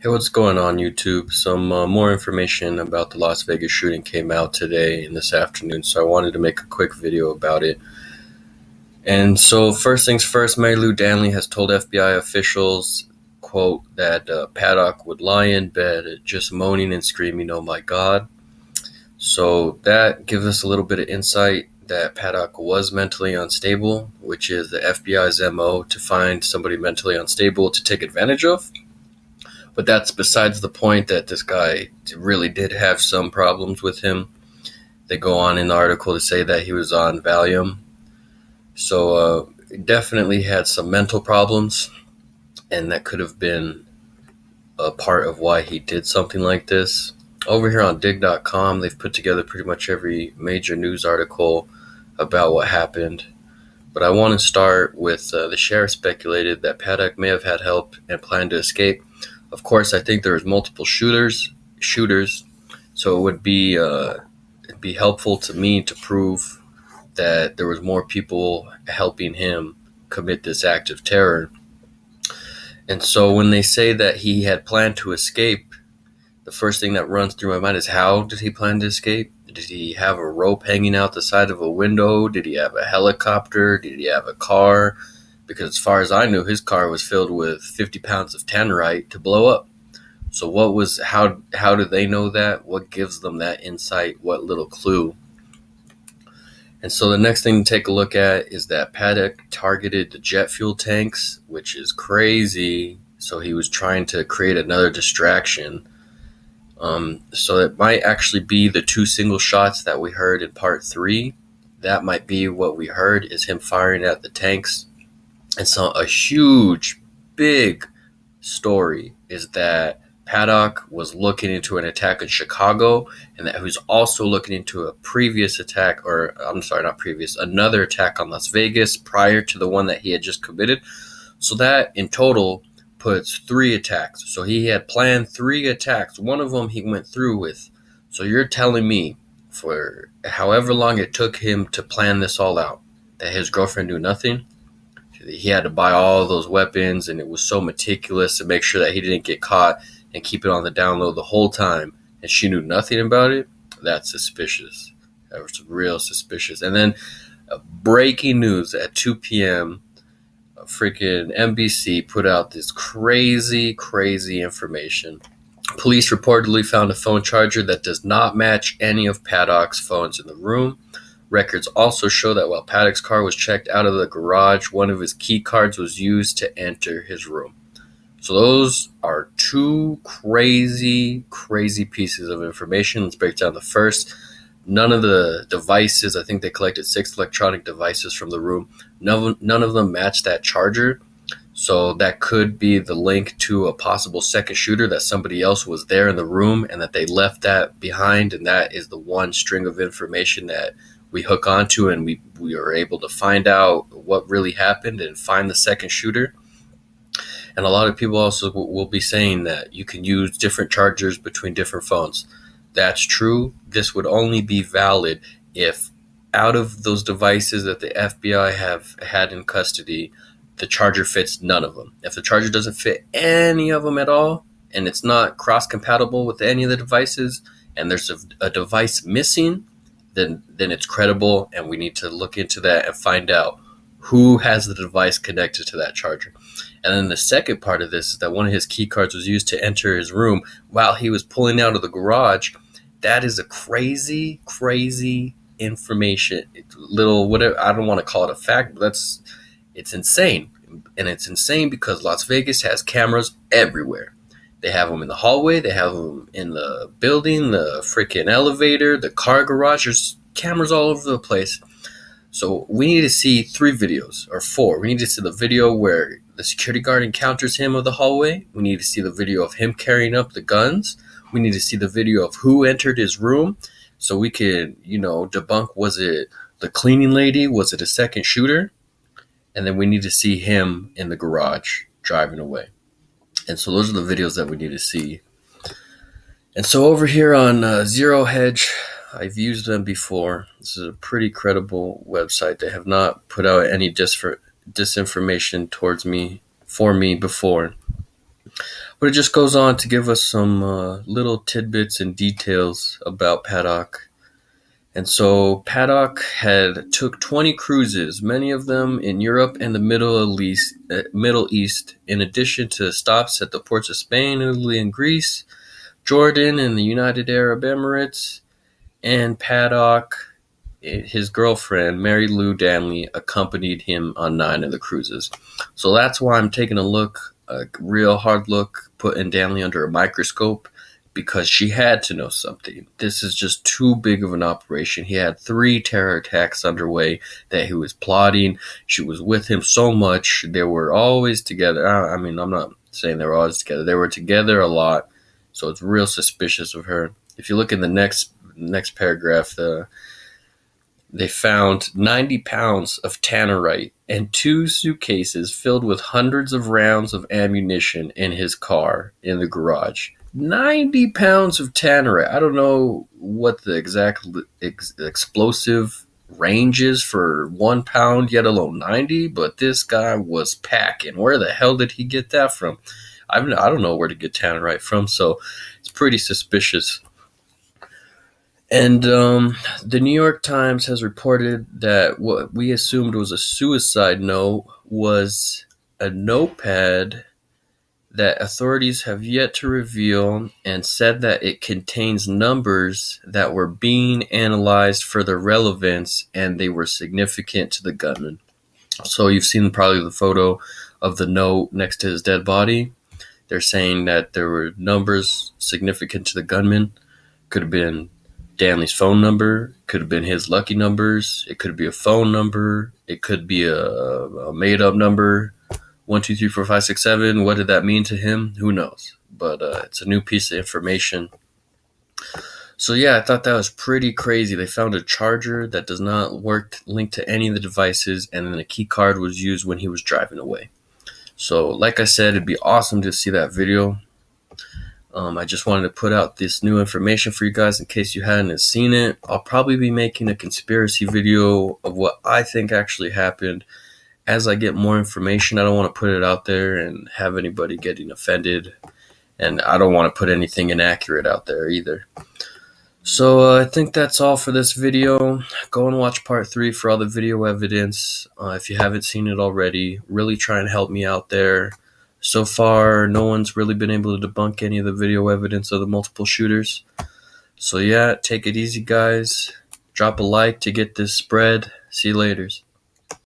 Hey, what's going on, YouTube? Some more information about the Las Vegas shooting came out today and this afternoon, so I wanted to make a quick video about it. And so, first things first, Mary Lou Danley has told FBI officials, quote, that Paddock would lie in bed just moaning and screaming, "Oh my God." So that gives us a little bit of insight that Paddock was mentally unstable, which is the FBI's MO, to find somebody mentally unstable to take advantage of. But that's besides the point. That this guy really did have some problems with him. They go on in the article to say that he was on Valium. So definitely had some mental problems, and that could have been a part of why he did something like this. Over here on dig.com, they've put together pretty much every major news article about what happened. But I want to start with the sheriff speculated that Paddock may have had help and planned to escape. Of course, I think there was multiple shooters, so it would be it'd be helpful to me to prove that there was more people helping him commit this act of terror. And so when they say that he had planned to escape, the first thing that runs through my mind is, how did he plan to escape? Did he have a rope hanging out the side of a window? Did he have a helicopter? Did he have a car? Because as far as I knew, his car was filled with 50 pounds of tannerite to blow up. So how do they know that? What gives them that insight? What little clue? And so the next thing to take a look at is that Paddock targeted the jet fuel tanks, which is crazy. So he was trying to create another distraction. So it might actually be the two single shots that we heard in part 3. That might be what we heard, is him firing at the tanks. And so a huge, big story is that Paddock was looking into an attack in Chicago, and that he was also looking into a previous attack, or I'm sorry, not previous, another attack on Las Vegas prior to the one that he had just committed. So that in total puts 3 attacks. So he had planned 3 attacks. One of them he went through with. So you're telling me, for however long it took him to plan this all out, that his girlfriend knew nothing? He had to buy all those weapons, and it was so meticulous to make sure that he didn't get caught and keep it on the down low the whole time, and she knew nothing about it? That's suspicious. That was real suspicious. And then breaking news at 2 p.m., freaking NBC put out this crazy information. Police reportedly found a phone charger that does not match any of Paddock's phones in the room. Records also show that while Paddock's car was checked out of the garage, one of his key cards was used to enter his room. So those are 2 crazy pieces of information. Let's break down the first. None of the devices, I think they collected 6 electronic devices from the room. None of them match that charger. So that could be the link to a possible second shooter, that somebody else was there in the room and that they left that behind. And that is the one string of information that we hook onto, and we are able to find out what really happened and find the second shooter. And a lot of people also will be saying that you can use different chargers between different phones. That's true. This would only be valid if out of those devices that the FBI have had in custody, the charger fits none of them. If the charger doesn't fit any of them at all, and it's not cross-compatible with any of the devices, and there's a device missing, then it's credible, and we need to look into that and find out who has the device connected to that charger. And then the second part of this is that one of his key cards was used to enter his room while he was pulling out of the garage. That is a crazy information. Little whatever, I don't want to call it a fact, but it's insane. And it's insane because Las Vegas has cameras everywhere. They have them in the hallway, they have them in the building, the freaking elevator, the car garage. There's cameras all over the place. So we need to see 3 videos, or 4. We need to see the video where the security guard encounters him of the hallway. We need to see the video of him carrying up the guns. We need to see the video of who entered his room, so we can, debunk, was it the cleaning lady? Was it a second shooter? And then we need to see him in the garage driving away. And so those are the videos that we need to see. And so over here on Zero Hedge, I've used them before. This is a pretty credible website. They have not put out any disinformation for me before. But it just goes on to give us some little tidbits and details about Paddock. And so Paddock had took 20 cruises, many of them in Europe and the Middle East, in addition to stops at the ports of Spain, Italy, and Greece, Jordan, and the United Arab Emirates. And Paddock, his girlfriend, Mary Lou Danley, accompanied him on 9 of the cruises. So that's why I'm taking a real hard look, putting Danley under a microscope, because she had to know something. This is just too big of an operation. He had 3 terror attacks underway that he was plotting. She was with him so much. They were always together. I mean, I'm not saying they were always together. They were together a lot. So it's real suspicious of her. If you look in the next paragraph, they found 90 pounds of tannerite and 2 suitcases filled with hundreds of rounds of ammunition in his car in the garage. 90 pounds of tannerite. I don't know what the exact explosive range is for 1 pound, yet alone 90, but this guy was packing. Where the hell did he get that from? I don't know where to get tannerite from, so it's pretty suspicious. And the New York Times has reported that what we assumed was a suicide note was a notepad that authorities have yet to reveal, and said that it contains numbers that were being analyzed for their relevance, and they were significant to the gunman. So you've seen probably the photo of the note next to his dead body. They're saying that there were numbers significant to the gunman. Could have been Danley's phone number, could have been his lucky numbers, it could be a phone number, it could be a made-up number. 1, 2, 3, 4, 5, 6, 7. What did that mean to him? Who knows? But it's a new piece of information. So yeah, I thought that was pretty crazy. They found a charger that does not work linked to any of the devices, and then a key card was used when he was driving away. So like I said, it'd be awesome to see that video. I just wanted to put out this new information for you guys in case you hadn't seen it. I'll probably be making a conspiracy video of what I think actually happened. As I get more information, I don't want to put it out there and have anybody getting offended. And I don't want to put anything inaccurate out there either. So I think that's all for this video. Go and watch part 3 for all the video evidence. If you haven't seen it already, really try and help me out there. So far, no one's really been able to debunk any of the video evidence of the multiple shooters. So yeah, take it easy, guys. Drop a like to get this spread. See you later.